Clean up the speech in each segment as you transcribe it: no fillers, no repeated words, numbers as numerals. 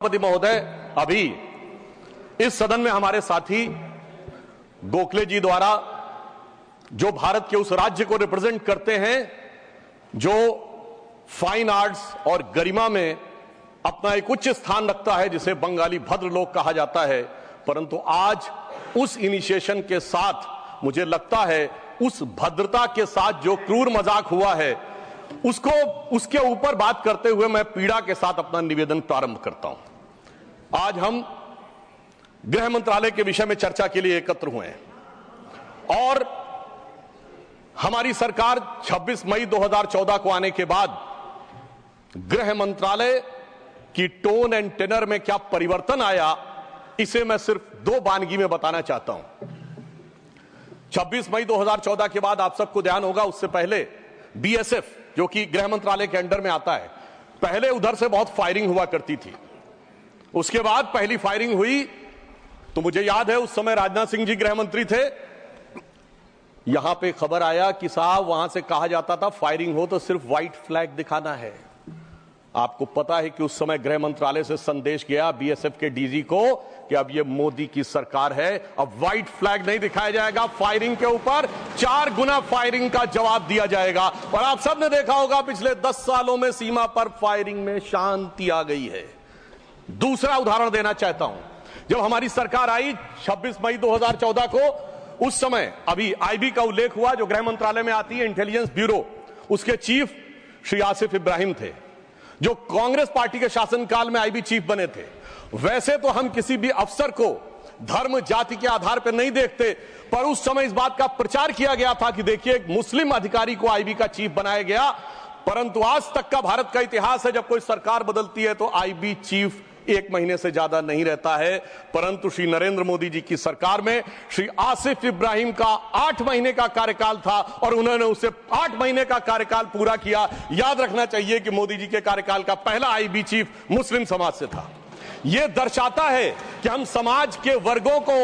सभापति महोदय, अभी इस सदन में हमारे साथी गोखले जी द्वारा जो भारत के उस राज्य को रिप्रेजेंट करते हैं जो फाइन आर्ट्स और गरिमा में अपना एक उच्च स्थान रखता है, जिसे बंगाली भद्रलोक कहा जाता है, परंतु आज उस इनिशिएशन के साथ मुझे लगता है उस भद्रता के साथ जो क्रूर मजाक हुआ है उसके ऊपर बात करते हुए मैं पीड़ा के साथ अपना निवेदन प्रारंभ करता हूं। आज हम गृह मंत्रालय के विषय में चर्चा के लिए एकत्र हुए हैं और हमारी सरकार 26 मई 2014 को आने के बाद गृह मंत्रालय की टोन एंड टेनर में क्या परिवर्तन आया, इसे मैं सिर्फ दो वानगी में बताना चाहता हूं। 26 मई 2014 के बाद आप सबको ध्यान होगा, उससे पहले बीएसएफ जो कि गृह मंत्रालय के अंडर में आता है, पहले उधर से बहुत फायरिंग हुआ करती थी। उसके बाद पहली फायरिंग हुई तो मुझे याद है उस समय राजनाथ सिंह जी गृह मंत्री थे। यहां पे खबर आया कि साहब वहां से कहा जाता था फायरिंग हो तो सिर्फ व्हाइट फ्लैग दिखाना है। आपको पता है कि उस समय गृह मंत्रालय से संदेश गया बीएसएफ के डीजी को कि अब ये मोदी की सरकार है, अब व्हाइट फ्लैग नहीं दिखाया जाएगा, फायरिंग के ऊपर 4 गुना फायरिंग का जवाब दिया जाएगा। और आप सबने देखा होगा पिछले 10 सालों में सीमा पर फायरिंग में शांति आ गई है। दूसरा उदाहरण देना चाहता हूं, जब हमारी सरकार आई 26 मई 2014 को, उस समय अभी आईबी का उल्लेख हुआ जो गृह मंत्रालय में आती है, इंटेलिजेंस ब्यूरो, उसके चीफ श्री आसिफ इब्राहिम थे जो कांग्रेस पार्टी के शासनकाल में आईबी चीफ बने थे। वैसे तो हम किसी भी अफसर को धर्म जाति के आधार पर नहीं देखते, पर उस समय इस बात का प्रचार किया गया था कि देखिए एक मुस्लिम अधिकारी को आईबी का चीफ बनाया गया। परंतु आज तक का भारत का इतिहास है, जब कोई सरकार बदलती है तो आईबी चीफ 1 महीने से ज्यादा नहीं रहता है। परंतु श्री नरेंद्र मोदी जी की सरकार में श्री आसिफ इब्राहिम का 8 महीने का कार्यकाल था और उन्होंने उसे 8 महीने का कार्यकाल पूरा किया। याद रखना चाहिए कि मोदी जी के कार्यकाल का पहला आईबी चीफ मुस्लिम समाज से था। यह दर्शाता है कि हम समाज के वर्गों को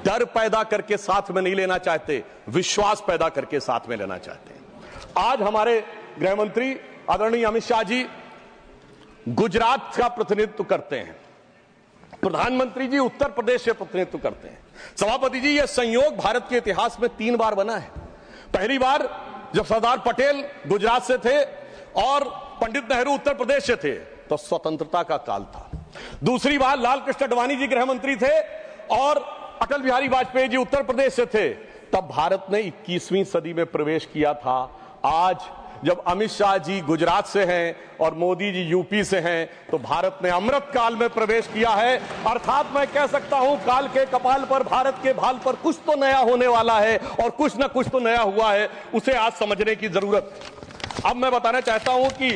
डर पैदा करके साथ में नहीं लेना चाहते, विश्वास पैदा करके साथ में लेना चाहते हैं। आज हमारे गृह मंत्री आदरणीय अमित शाह जी गुजरात का प्रतिनिधित्व करते हैं, प्रधानमंत्री जी उत्तर प्रदेश से प्रतिनिधित्व करते हैं। सभापति जी, यह संयोग भारत के इतिहास में 3 बार बना है। पहली बार जब सरदार पटेल गुजरात से थे और पंडित नेहरू उत्तर प्रदेश से थे तो स्वतंत्रता का काल था। दूसरी बार लाल कृष्ण आडवाणी जी गृह मंत्री थे और अटल बिहारी वाजपेयी जी उत्तर प्रदेश से थे, तब भारत ने 21वीं सदी में प्रवेश किया था। आज जब अमित शाह जी गुजरात से हैं और मोदी जी यूपी से हैं, तो भारत ने अमृत काल में प्रवेश किया है। अर्थात मैं कह सकता हूं काल के कपाल पर, भारत के भाल पर कुछ तो नया होने वाला है और कुछ ना कुछ तो नया हुआ है, उसे आज समझने की जरूरत। अब मैं बताना चाहता हूं कि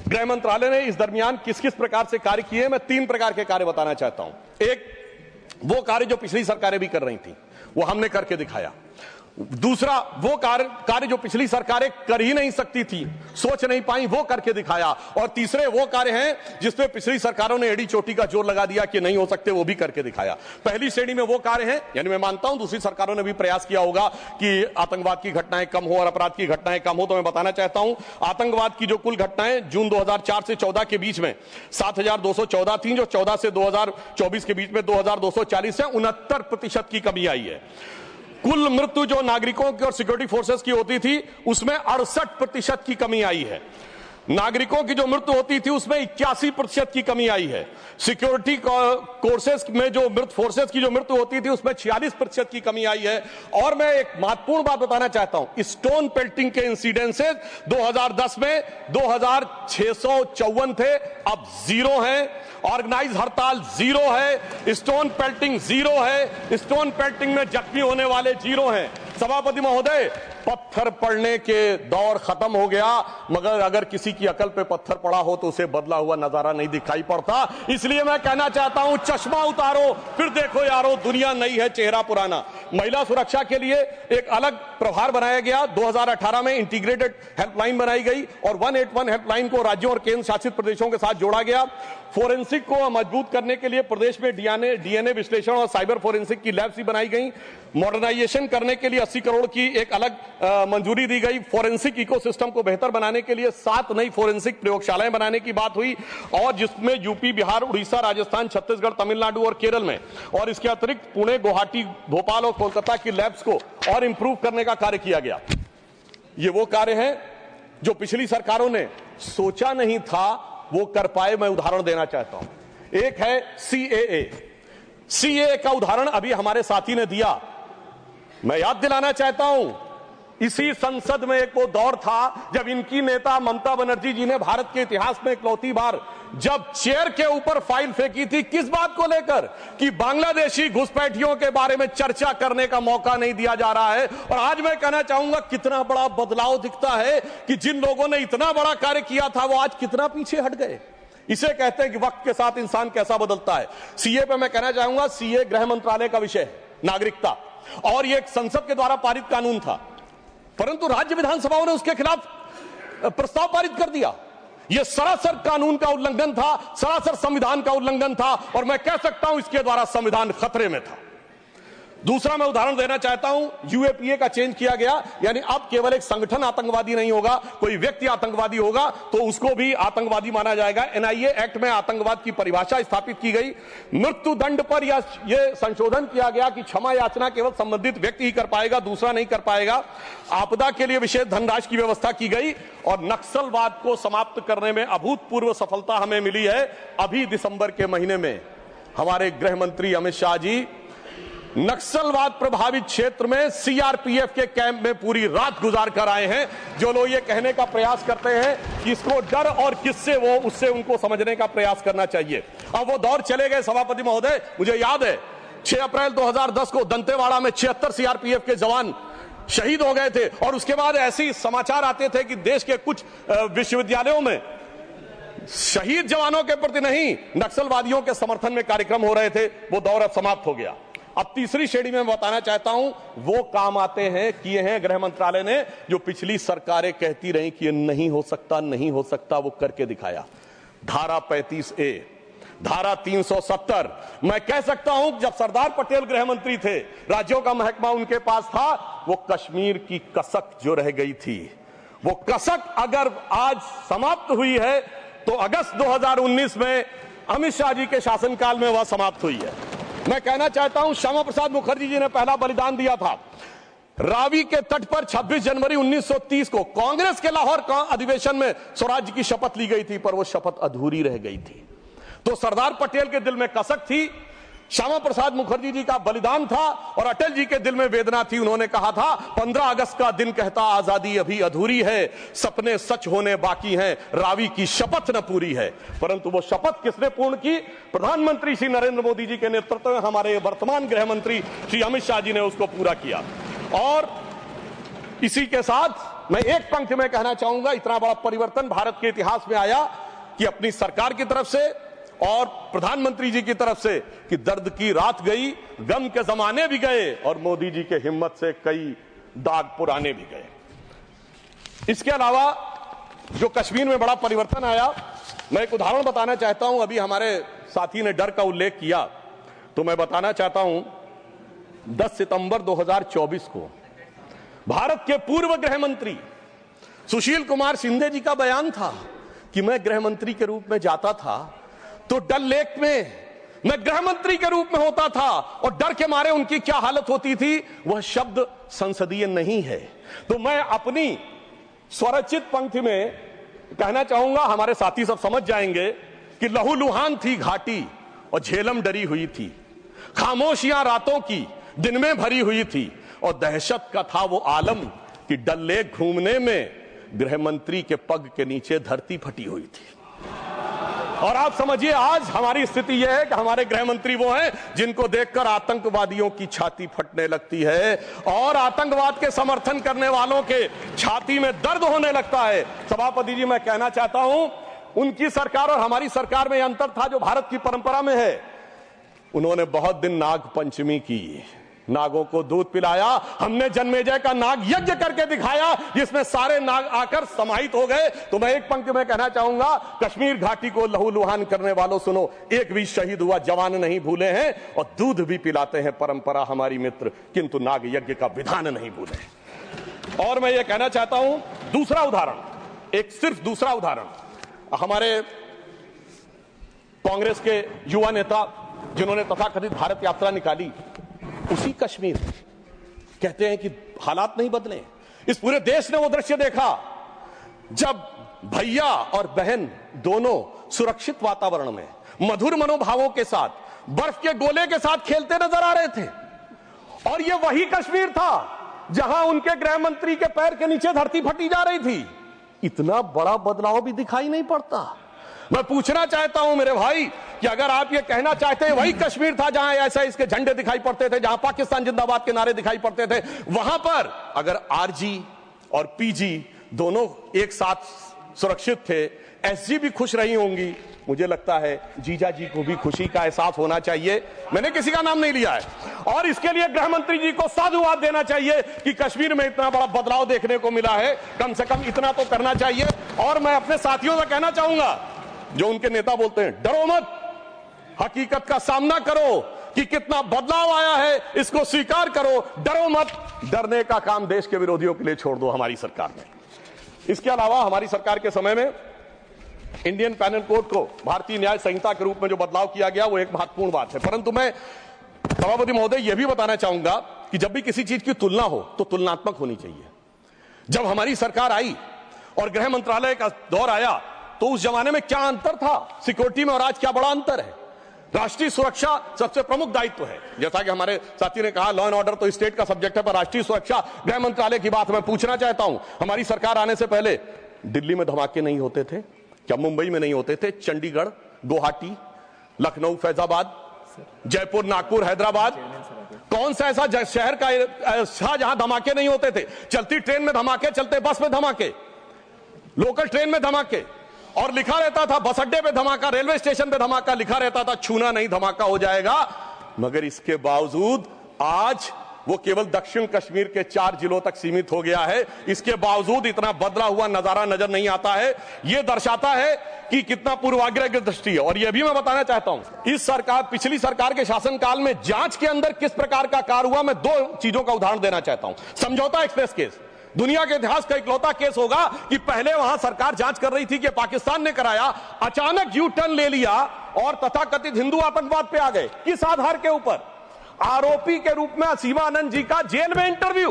गृह मंत्रालय ने इस दरमियान किस किस प्रकार से कार्य किए। मैं 3 प्रकार के कार्य बताना चाहता हूं। एक, वो कार्य जो पिछली सरकारें भी कर रही थी, वो हमने करके दिखाया। दूसरा, वो कार्य जो पिछली सरकारें कर ही नहीं सकती थी, सोच नहीं पाई, वो करके दिखाया। और तीसरे वो कार्य हैं जिसपे पिछली सरकारों ने एड़ी चोटी का जोर लगा दिया कि नहीं हो सकते, वो भी करके दिखाया। पहली श्रेणी में वो कार्य हैं, यानी मैं मानता हूं दूसरी सरकारों ने भी प्रयास किया होगा कि आतंकवाद की घटनाएं कम हो और अपराध की घटनाएं कम हो। तो मैं बताना चाहता हूं आतंकवाद की जो कुल घटनाएं जून 2004 से 14 के बीच में 7214 थी, जो 14 से 2024 के बीच में 2240 है, 69% की कमी आई है। कुल मृत्यु जो नागरिकों की और सिक्योरिटी फोर्सेस की होती थी उसमें 68% की कमी आई है। नागरिकों की जो मृत्यु होती थी उसमें 81% की कमी आई है। सिक्योरिटी कोर्सेस में जो फोर्सेस की जो मृत्यु होती थी उसमें 46% की कमी आई है। और मैं एक महत्वपूर्ण बात बताना चाहता हूं, स्टोन पेल्टिंग के इंसिडेंसेस 2010 में 2654 थे, अब 0 हैं। ऑर्गेनाइज हड़ताल 0 है, स्टोन पेल्टिंग 0 है, स्टोन पेल्टिंग में जख्मी होने वाले 0 हैं। सभापति महोदय, पत्थर पड़ने के दौर खत्म हो गया, मगर अगर किसी की अकल पे पत्थर पड़ा हो तो उसे बदला हुआ नजारा नहीं दिखाई पड़ता। इसलिए मैं कहना चाहता हूं, चश्मा उतारो फिर देखो यारो, दुनिया नई है चेहरा पुराना। महिला सुरक्षा के लिए एक अलग प्रभार बनाया गया। 2018 में इंटीग्रेटेड हेल्पलाइन बनाई गई और 181 हेल्पलाइन को राज्यों और केंद्र शासित प्रदेशों के साथ जोड़ा गया। फोरेंसिक को मजबूत करने के लिए प्रदेश में डीएनए विश्लेषण और साइबर फोरेंसिक की लैब्स भी बनाई गई। मॉडर्नाइजेशन करने के लिए 80 करोड़ की एक अलग मंजूरी दी गई। फोरेंसिक इकोसिस्टम को बेहतर बनाने के लिए 7 नई फोरेंसिक प्रयोगशालाएं बनाने की बात हुई, और जिसमें यूपी, बिहार, उड़ीसा, राजस्थान, छत्तीसगढ़, तमिलनाडु और केरल में, और इसके अतिरिक्त पुणे, गुवाहाटी, भोपाल और कोलकाता की लैब्स को और इंप्रूव करने का कार्य किया गया। ये वो कार्य हैं जो पिछली सरकारों ने सोचा नहीं था वो कर पाए। मैं उदाहरण देना चाहता हूं। एक है सीएए का उदाहरण अभी हमारे साथी ने दिया। मैं याद दिलाना चाहता हूं, इसी संसद में एक वो दौर था जब इनकी नेता ममता बनर्जी जी ने भारत के इतिहास में इकलौती बार जब चेयर के ऊपर फाइल फेंकी थी, किस बात को लेकर कि बांग्लादेशी घुसपैठियों के बारे में चर्चा करने का मौका नहीं दिया जा रहा है। और आज मैं कहना चाहूंगा कितना बड़ा बदलाव दिखता है कि जिन लोगों ने इतना बड़ा कार्य किया था वो आज कितना पीछे हट गए। इसे कहते हैं कि वक्त के साथ इंसान कैसा बदलता है। सीए पे मैं कहना चाहूंगा, सीए गृह मंत्रालय का विषय है, नागरिकता, और ये एक संसद के द्वारा पारित कानून था, परंतु राज्य विधानसभाओं ने उसके खिलाफ प्रस्ताव पारित कर दिया। यह सरासर कानून का उल्लंघन था, सरासर संविधान का उल्लंघन था, और मैं कह सकता हूं इसके द्वारा संविधान खतरे में था। दूसरा मैं उदाहरण देना चाहता हूं, यूएपीए का चेंज किया गया, यानी अब केवल एक संगठन आतंकवादी नहीं होगा, कोई व्यक्ति आतंकवादी होगा तो उसको भी आतंकवादी माना जाएगा। एनआईए एक्ट में आतंकवाद की परिभाषा स्थापित की गई। मृत्यु दंड पर यह संशोधन किया गया कि क्षमा याचना केवल संबंधित व्यक्ति ही कर पाएगा, दूसरा नहीं कर पाएगा। आपदा के लिए विशेष धनराशि की व्यवस्था की गई, और नक्सलवाद को समाप्त करने में अभूतपूर्व सफलता हमें मिली है। अभी दिसंबर के महीने में हमारे गृह मंत्री अमित शाह जी नक्सलवाद प्रभावित क्षेत्र में सीआरपीएफ के कैंप में पूरी रात गुजार कर आए हैं। जो लोग ये कहने का प्रयास करते हैं कि इसको डर और किससे वो, उससे उनको समझने का प्रयास करना चाहिए। अब वो दौर चले गए सभापति महोदय। मुझे याद है 6 अप्रैल 2010 को दंतेवाड़ा में 76 सीआरपीएफ के जवान शहीद हो गए थे, और उसके बाद ऐसे समाचार आते थे कि देश के कुछ विश्वविद्यालयों में शहीद जवानों के प्रति नहीं, नक्सलवादियों के समर्थन में कार्यक्रम हो रहे थे। वो दौर अब समाप्त हो गया। अब तीसरी श्रेणी में बताना चाहता हूं, वो काम आते हैं, किए हैं गृह मंत्रालय ने, जो पिछली सरकारें कहती रही कि ये नहीं हो सकता, नहीं हो सकता, वो करके दिखाया। धारा 35A, धारा 370। मैं कह सकता हूं जब सरदार पटेल गृह मंत्री थे, राज्यों का महकमा उनके पास था, वो कश्मीर की कसक जो रह गई थी, वो कसक अगर आज समाप्त हुई है तो अगस्त 2019 में अमित शाह जी के शासनकाल में वह समाप्त हुई है। मैं कहना चाहता हूं, श्यामा प्रसाद मुखर्जी जी ने पहला बलिदान दिया था। रावी के तट पर 26 जनवरी 1930 को कांग्रेस के लाहौर अधिवेशन में स्वराज्य की शपथ ली गई थी, पर वो शपथ अधूरी रह गई थी। तो सरदार पटेल के दिल में कसक थी, श्यामा प्रसाद मुखर्जी जी का बलिदान था, और अटल जी के दिल में वेदना थी। उन्होंने कहा था 15 अगस्त का दिन कहता आजादी अभी अधूरी है, सपने सच होने बाकी हैं, रावी की शपथ न पूरी है। परंतु वो शपथ किसने पूर्ण की? प्रधानमंत्री श्री नरेंद्र मोदी जी के नेतृत्व में हमारे वर्तमान गृह मंत्री श्री अमित शाह जी ने उसको पूरा किया। और इसी के साथ मैं एक पंक्ति में कहना चाहूंगा, इतना बड़ा परिवर्तन भारत के इतिहास में आया कि अपनी सरकार की तरफ से और प्रधानमंत्री जी की तरफ से कि दर्द की रात गई, गम के जमाने भी गए, और मोदी जी के हिम्मत से कई दाग पुराने भी गए। इसके अलावा जो कश्मीर में बड़ा परिवर्तन आया, मैं एक उदाहरण बताना चाहता हूं। अभी हमारे साथी ने डर का उल्लेख किया, तो मैं बताना चाहता हूं 10 सितंबर 2024 को भारत के पूर्व गृह मंत्री सुशील कुमार शिंदे जी का बयान था कि मैं गृह मंत्री के रूप में जाता था तो डल लेक में मैं गृह मंत्री के रूप में होता था, और डर के मारे उनकी क्या हालत होती थी, वह शब्द संसदीय नहीं है। तो मैं अपनी स्वरचित पंक्ति में कहना चाहूंगा, हमारे साथी सब समझ जाएंगे कि लहूलुहान थी घाटी और झेलम डरी हुई थी, खामोशियां रातों की दिन में भरी हुई थी, और दहशत का था वो आलम कि डल लेक घूमने में गृह मंत्री के पग के नीचे धरती फटी हुई थी। और आप समझिए आज हमारी स्थिति यह है कि हमारे गृह मंत्री वो हैं जिनको देखकर आतंकवादियों की छाती फटने लगती है, और आतंकवाद के समर्थन करने वालों के छाती में दर्द होने लगता है। सभापति जी, मैं कहना चाहता हूं, उनकी सरकार और हमारी सरकार में अंतर था जो भारत की परंपरा में है। उन्होंने बहुत दिन नाग पंचमी की, नागों को दूध पिलाया, हमने जन्मेजय का नाग यज्ञ करके दिखाया जिसमें सारे नाग आकर समाहित हो गए। तो मैं एक पंक्ति में कहना चाहूंगा, कश्मीर घाटी को लहूलुहान करने वालों सुनो, एक भी शहीद हुआ जवान नहीं भूले हैं, और दूध भी पिलाते हैं परंपरा हमारी मित्र, किंतु नाग यज्ञ का विधान नहीं भूले। और मैं ये कहना चाहता हूं, दूसरा उदाहरण, एक सिर्फ दूसरा उदाहरण, हमारे कांग्रेस के युवा नेता जिन्होंने तथाकथित भारत यात्रा निकाली, उसी कश्मीर कहते हैं कि हालात नहीं बदले। इस पूरे देश ने वो दृश्य देखा जब भैया और बहन दोनों सुरक्षित वातावरण में मधुर मनोभावों के साथ बर्फ के गोले के साथ खेलते नजर आ रहे थे। और ये वही कश्मीर था जहां उनके गृह मंत्री के पैर के नीचे धरती फटी जा रही थी। इतना बड़ा बदलाव भी दिखाई नहीं पड़ता। मैं पूछना चाहता हूं मेरे भाई कि अगर आप ये कहना चाहते हैं वही कश्मीर था जहां ऐसा इसके झंडे दिखाई पड़ते थे, जहां पाकिस्तान जिंदाबाद के नारे दिखाई पड़ते थे, वहां पर अगर आरजी और पीजी दोनों एक साथ सुरक्षित थे, एसजी भी खुश रही होंगी, मुझे लगता है जीजा जी को भी खुशी का एहसास होना चाहिए। मैंने किसी का नाम नहीं लिया है। और इसके लिए गृह मंत्री जी को साधुवाद देना चाहिए कि कश्मीर में इतना बड़ा बदलाव देखने को मिला है, कम से कम इतना तो करना चाहिए। और मैं अपने साथियों से कहना चाहूंगा जो उनके नेता बोलते हैं डरो मत, हकीकत का सामना करो कि कितना बदलाव आया है, इसको स्वीकार करो, डरो मत। डरने का काम देश के विरोधियों के लिए छोड़ दो हमारी सरकार ने। इसके अलावा हमारी सरकार के समय में इंडियन पैनल कोड को भारतीय न्याय संहिता के रूप में जो बदलाव किया गया वो एक महत्वपूर्ण बात है। परंतु मैं सभापति महोदय यह भी बताना चाहूंगा कि जब भी किसी चीज की तुलना हो तो तुलनात्मक होनी चाहिए। जब हमारी सरकार आई और गृह मंत्रालय का दौर आया तो उस जमाने में क्या अंतर था सिक्योरिटी में और आज क्या बड़ा अंतर है। राष्ट्रीय सुरक्षा सबसे प्रमुख दायित्व है। जैसा कि हमारे साथी ने कहा, लॉ एंड ऑर्डर तो स्टेट का सब्जेक्ट है, पर राष्ट्रीय सुरक्षा गृह मंत्रालय की बात मैं पूछना चाहता हूं। हमारी सरकार आने से पहले दिल्ली में धमाके नहीं होते थे क्या? मुंबई में नहीं होते थे? चंडीगढ़, गुवाहाटी, लखनऊ, फैजाबाद, जयपुर, नागपुर, हैदराबाद, कौन सा ऐसा शहर का जहां धमाके नहीं होते थे? चलती ट्रेन में धमाके, चलते बस में धमाके, लोकल ट्रेन में धमाके, और लिखा रहता था बस अड्डे पे धमाका, रेलवे स्टेशन पे धमाका, लिखा रहता था छूना नहीं, धमाका हो जाएगा। मगर इसके बावजूद आज वो केवल दक्षिण कश्मीर के 4 जिलों तक सीमित हो गया है। इसके बावजूद इतना बदला हुआ नजारा नजर नहीं आता है। यह दर्शाता है कि कितना पूर्वाग्रह की दृष्टि है। और यह भी मैं बताना चाहता हूं, इस सरकार, पिछली सरकार के शासनकाल में जांच के अंदर किस प्रकार का कार्य हुआ, मैं 2 चीजों का उदाहरण देना चाहता हूं। समझौता एक्सप्रेस केस दुनिया के इतिहास का इकलौता केस होगा कि पहले वहां सरकार जांच कर रही थी कि पाकिस्तान ने कराया, अचानक यू टर्न ले लिया और तथाकथित हिंदू आतंकवाद पे आ गए। किस आधार के ऊपर? आरोपी के रूप में असीमा आनंद जी का जेल में इंटरव्यू।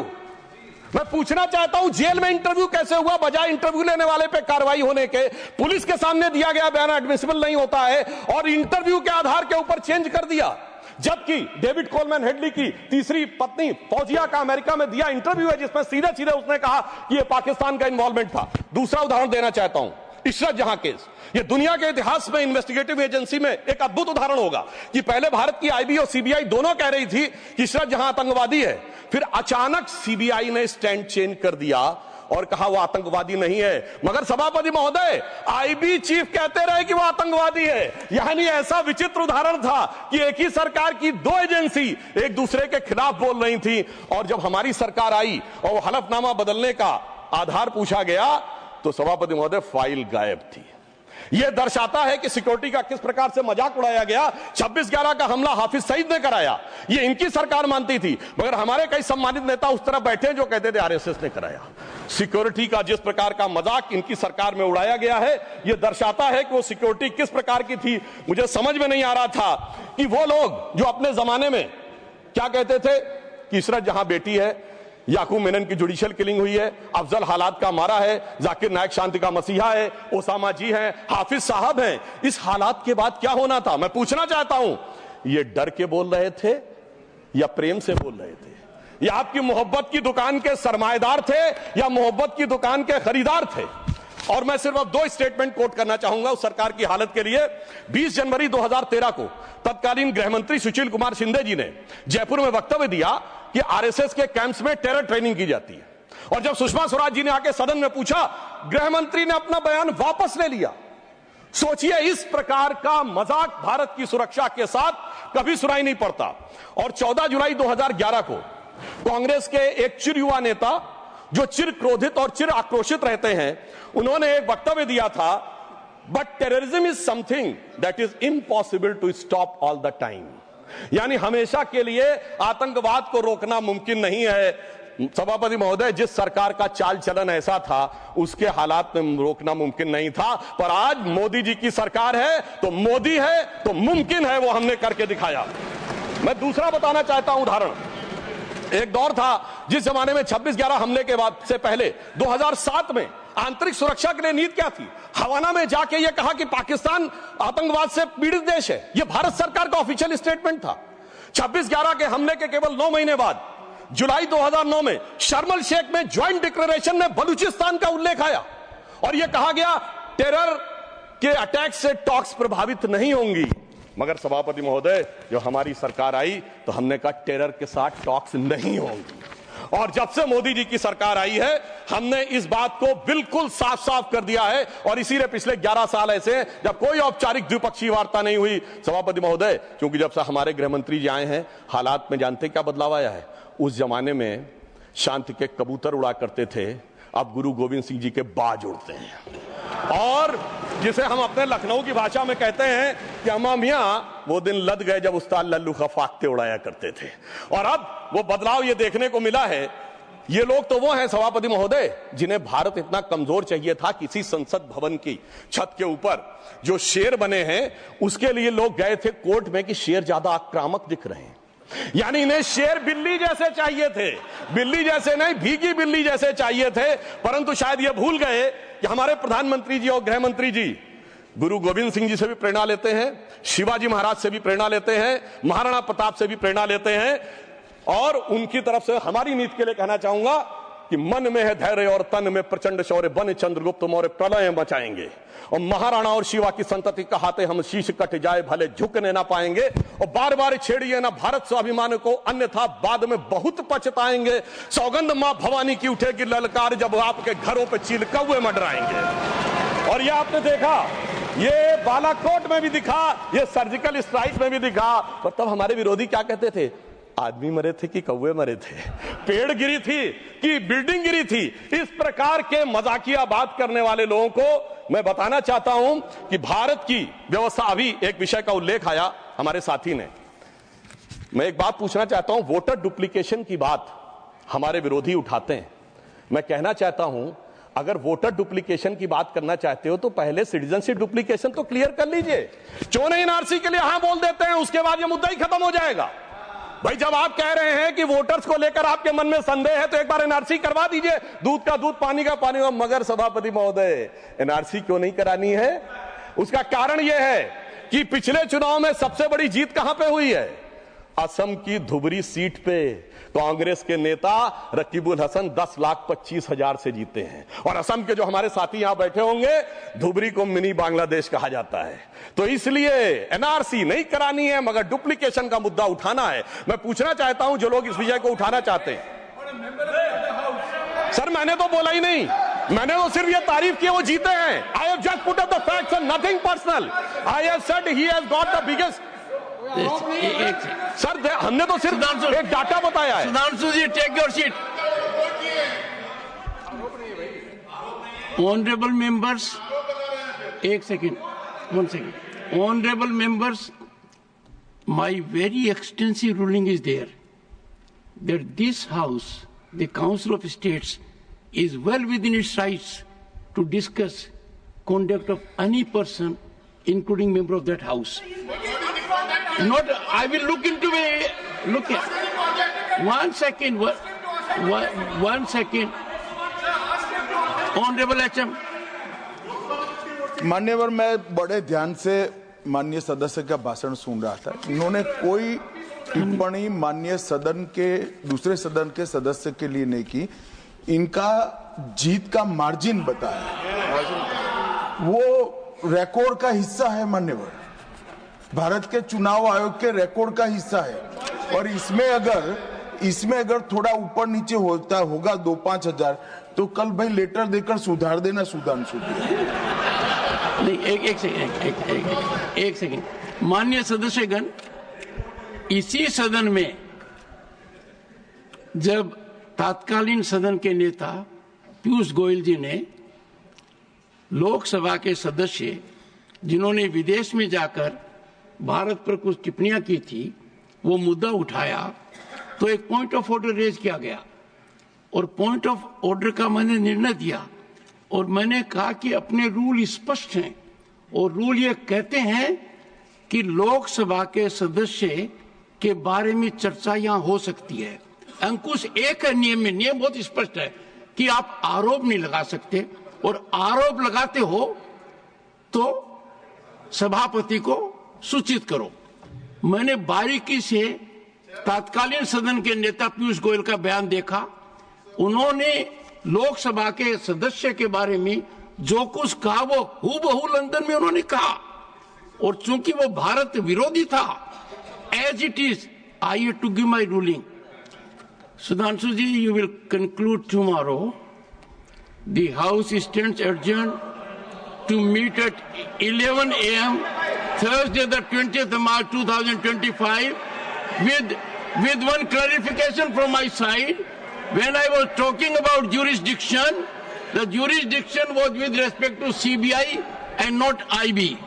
मैं पूछना चाहता हूं जेल में इंटरव्यू कैसे हुआ? बजाय इंटरव्यू लेने वाले पे कार्रवाई होने के, पुलिस के सामने दिया गया बयान एडमिसिबल नहीं होता है और इंटरव्यू के आधार के ऊपर चेंज कर दिया। जबकि डेविड कोलमैन हेडली की तीसरी पत्नी फौजिया का अमेरिका में दिया इंटरव्यू है जिसमें सीधे सीधे उसने कहा कि यह पाकिस्तान का इन्वॉल्वमेंट था। दूसरा उदाहरण देना चाहता हूं, इशरत जहां केस। यह दुनिया के इतिहास में इन्वेस्टिगेटिव एजेंसी में एक अद्भुत उदाहरण होगा कि पहले भारत की आईबी और सीबीआई दोनों कह रही थी कि इशरत जहां आतंकवादी है, फिर अचानक सीबीआई ने स्टैंड चेंज कर दिया और कहा वो आतंकवादी नहीं है। मगर सभापति महोदय, आईबी चीफ कहते रहे कि वो आतंकवादी है। यानी ऐसा विचित्र उदाहरण था कि एक ही सरकार की 2 एजेंसी एक दूसरे के खिलाफ बोल रही थी। और जब हमारी सरकार आई और वो हलफनामा बदलने का आधार पूछा गया तो सभापति महोदय फाइल गायब थी। यह दर्शाता है कि सिक्योरिटी का किस प्रकार से मजाक उड़ाया गया। 26/11 का हमला हाफिज सईद ने कराया, यह इनकी सरकार मानती थी, मगर हमारे कई सम्मानित नेता उस तरफ बैठे जो कहते थे आरएसएस ने कराया। सिक्योरिटी का जिस प्रकार का मजाक इनकी सरकार में उड़ाया गया है, यह दर्शाता है कि वो सिक्योरिटी किस प्रकार की थी। मुझे समझ में नहीं आ रहा था कि वो लोग जो अपने जमाने में क्या कहते थे कि इशरत जहां बेटी है, याकूब मेनन की जुडिशियल किलिंग हुई है, अफजल हालात का मारा है, जाकिर नायक शांति का मसीहा है, ओसामा जी हैं, हाफिज साहब हैं, इस हालात के बाद क्या होना था? मैं पूछना चाहता हूं, ये डर के बोल रहे थे या प्रेम से बोल रहे थे? या आपकी मोहब्बत की दुकान के सरमाएदार थे या मोहब्बत की दुकान के खरीदार थे? और मैं सिर्फ अब 2 स्टेटमेंट कोट करना चाहूंगा उस सरकार की हालत के लिए। 20 जनवरी 2013 को तत्कालीन गृह मंत्री सुशील कुमार शिंदे जी ने जयपुर में वक्तव्य दिया कि आरएसएस के कैंप्स में टेरर ट्रेनिंग की जाती है। और जब सुषमा स्वराज जी ने आके सदन में पूछा, गृह मंत्री ने अपना बयान वापस ले लिया। सोचिए, इस प्रकार का मजाक भारत की सुरक्षा के साथ कभी सुनाई नहीं पड़ता। और 14 जुलाई 2011 को कांग्रेस के एक चिर युवा नेता, जो चिर क्रोधित और चिर आक्रोशित रहते हैं, उन्होंने एक वक्तव्य दिया था, but terrorism is something that is impossible to stop all the time. यानी हमेशा के लिए आतंकवाद को रोकना मुमकिन नहीं है। सभापति महोदय, जिस सरकार का चाल चलन ऐसा था, उसके हालात में रोकना मुमकिन नहीं था। पर आज मोदी जी की सरकार है तो मोदी है तो मुमकिन है, वो हमने करके दिखाया। मैं दूसरा बताना चाहता हूं उदाहरण। एक दौर था जिस जमाने में 26/11 हमले के बाद से पहले 2007 में आंतरिक सुरक्षा के लिए नीति क्या थी? हवाना में जाके यह कहा कि पाकिस्तान आतंकवाद से पीड़ित देश है। यह भारत सरकार का ऑफिशियल स्टेटमेंट था। 26/11 के हमले के केवल 9 महीने बाद जुलाई 2009 में शर्म एल शेख में ज्वाइंट डिक्लेरेशन में बलूचिस्तान का उल्लेख आया और यह कहा गया टेरर के अटैक से टॉक्स प्रभावित नहीं होंगी। मगर सभापति महोदय, जो हमारी सरकार आई तो हमने कहा टेरर के साथ टॉक्स नहीं होंगी। और जब से मोदी जी की सरकार आई है, हमने इस बात को बिल्कुल साफ साफ कर दिया है। और इसीलिए पिछले 11 साल ऐसे हैं जब कोई औपचारिक द्विपक्षीय वार्ता नहीं हुई। सभापति महोदय, क्योंकि जब से हमारे गृह मंत्री जी आए हैं, हालात में जानते क्या बदलाव आया है? उस जमाने में शांति के कबूतर उड़ा करते थे, अब गुरु गोविंद सिंह जी के बाज उड़ते हैं। और जिसे हम अपने लखनऊ की भाषा में कहते हैं कि अम्मा मियां वो दिन लद गए जब उस्ताद लल्लू खा फाख्ते उड़ाया करते थे। और अब वो बदलाव ये देखने को मिला है। ये लोग तो वो हैं सभापति महोदय, जिन्हें भारत इतना कमजोर चाहिए था, किसी संसद भवन की छत के ऊपर जो शेर बने हैं उसके लिए लोग गए थे कोर्ट में कि शेर ज्यादा आक्रामक दिख रहे हैं। यानी इन्हें शेर बिल्ली जैसे चाहिए थे, बिल्ली जैसे नहीं, भीगी बिल्ली जैसे चाहिए थे। परंतु शायद ये भूल गए कि हमारे प्रधानमंत्री जी और गृह मंत्री जी गुरु गोविंद सिंह जी से भी प्रेरणा लेते हैं, शिवाजी महाराज से भी प्रेरणा लेते हैं, महाराणा प्रताप से भी प्रेरणा लेते हैं। और उनकी तरफ से हमारी नीति के लिए कहना चाहूंगा कि मन में है धैर्य और तन में प्रचंड शौर्य, बन चंद्रगुप्त मौर्य प्रलय मचाएंगे। और महाराणा और शिवा की संतति कहाते हम शीश कट जाए भले झुकने ना पाएंगे। और बार बार छेड़िए ना भारत स्वाभिमान को, अन्यथा बाद में बहुत पछताएंगे। सौगंध मां भवानी की उठेगी ललकार, जब आपके घरों पे चील कौवे मंडराएंगे। और ये आपने देखा, ये बालाकोट में भी दिखा, ये सर्जिकल स्ट्राइक में भी दिखा। पर तब हमारे विरोधी क्या कहते थे? आदमी मरे थे कि कौवे मरे थे, पेड़ गिरी थी कि बिल्डिंग गिरी थी। इस प्रकार के मजाकिया बात करने वाले लोगों को मैं बताना चाहता हूं कि भारत की व्यवस्था, अभी एक विषय का उल्लेख आया हमारे साथी ने, मैं एक बात पूछना चाहता हूं। वोटर डुप्लीकेशन की बात हमारे विरोधी उठाते हैं। मैं कहना चाहता हूं, अगर वोटर डुप्लीकेशन की बात करना चाहते हो तो पहले सिटीजनशिप डुप्लीकेशन तो क्लियर कर लीजिए। क्यों नहीं एनआरसी के लिए हां बोल देते हैं, उसके बाद यह मुद्दा ही खत्म हो जाएगा। भाई, जब आप कह रहे हैं कि वोटर्स को लेकर आपके मन में संदेह है तो एक बार एनआरसी करवा दीजिए, दूध का दूध पानी का पानी। मगर सभापति महोदय, एनआरसी क्यों नहीं करानी है? उसका कारण यह है कि पिछले चुनाव में सबसे बड़ी जीत कहां पे हुई है? असम की धुबरी सीट पे कांग्रेस के नेता रकीबुल हसन 10,25,000 से जीते हैं। और असम के जो हमारे साथी यहां बैठे होंगे, धुबरी को मिनी बांग्लादेश कहा जाता है। तो इसलिए एनआरसी नहीं करानी है, मगर डुप्लीकेशन का मुद्दा उठाना है। मैं पूछना चाहता हूं जो लोग इस विषय को उठाना चाहते हैं। सर, मैंने तो बोला ही नहीं, मैंने तो सिर्फ ये तारीफ की वो जीते हैं। I have just put up the facts and nothing personal. I have said he has got the biggest. Sir, हमने तो सिर्फ एक डाटा बताया है। Sudhanshu ji, take your seat. Honourable members, एक second, 1 second. Honorable members, my very extensive ruling is there that this House, the Council of States, is well within its rights to discuss conduct of any person, including member of that House. Not, I will look into it. Look at 1 second. 1 second. Honorable HM. मान्यवर, मैं बड़े ध्यान से माननीय सदस्य का भाषण सुन रहा था। इन्होंने कोई टिप्पणी माननीय सदन के दूसरे सदन के सदस्य के लिए नहीं की। इनका जीत का मार्जिन बताया, वो रिकॉर्ड का हिस्सा है मान्यवर, भारत के चुनाव आयोग के रिकॉर्ड का हिस्सा है। और इसमें अगर थोड़ा ऊपर नीचे होता होगा 2-5 हजार, तो कल भाई लेटर देकर सुधार देना सुधांशु। नहीं, एक सेकंड। माननीय सदस्यगण, इसी सदन में जब तत्कालीन सदन के नेता पीयूष गोयल जी ने लोकसभा के सदस्य जिन्होंने विदेश में जाकर भारत पर कुछ टिप्पणियां की थी वो मुद्दा उठाया तो एक पॉइंट ऑफ ऑर्डर रेज किया गया और पॉइंट ऑफ ऑर्डर का मैंने निर्णय दिया और मैंने कहा कि अपने रूल स्पष्ट हैं और रूल ये कहते हैं कि लोकसभा के सदस्य के बारे में चर्चा यहां हो सकती है। अंकुश एक है नियम में, नियम बहुत स्पष्ट है कि आप आरोप नहीं लगा सकते और आरोप लगाते हो तो सभापति को सूचित करो। मैंने बारीकी से तत्कालीन सदन के नेता पीयूष गोयल का बयान देखा। उन्होंने लोकसभा के सदस्य के बारे में जो कुछ कहा वो हूबहू लंदन में उन्होंने कहा और चूंकि वो भारत विरोधी था, as it is I have to give my ruling. Sudhanshu ji, you will conclude tomorrow. The House stands adjourned to meet at 11 a.m. Thursday, the 20th of March 2025, with one clarification from my side. When I was talking about jurisdiction, the jurisdiction was with respect to CBI and not IB.